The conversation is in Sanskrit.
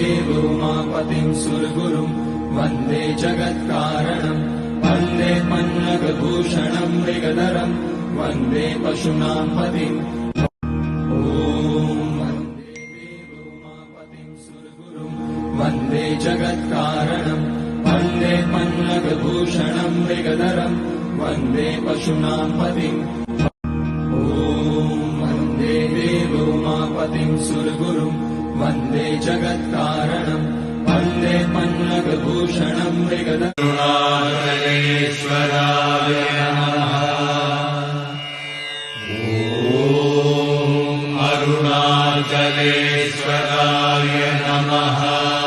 उमापतिं सुरगुरुं वन्दे जगत्कारणं वन्दे पन्नगभूषणं मृगधरं वन्दे पशूनां पतिम् वन्दे जगत्कारणं वन्दे पन्नगभूषणं मृगधरं वन्दे पशूनां पतिम् वन्दे देवोमापतिं सुरगुरुं वन्दे जगत्कारणं वन्दे पन्नगभूषणं मृगधरम् अरुणाचलेश्वराय नमः। ॐ अरुणाचलेश्वराय नमः।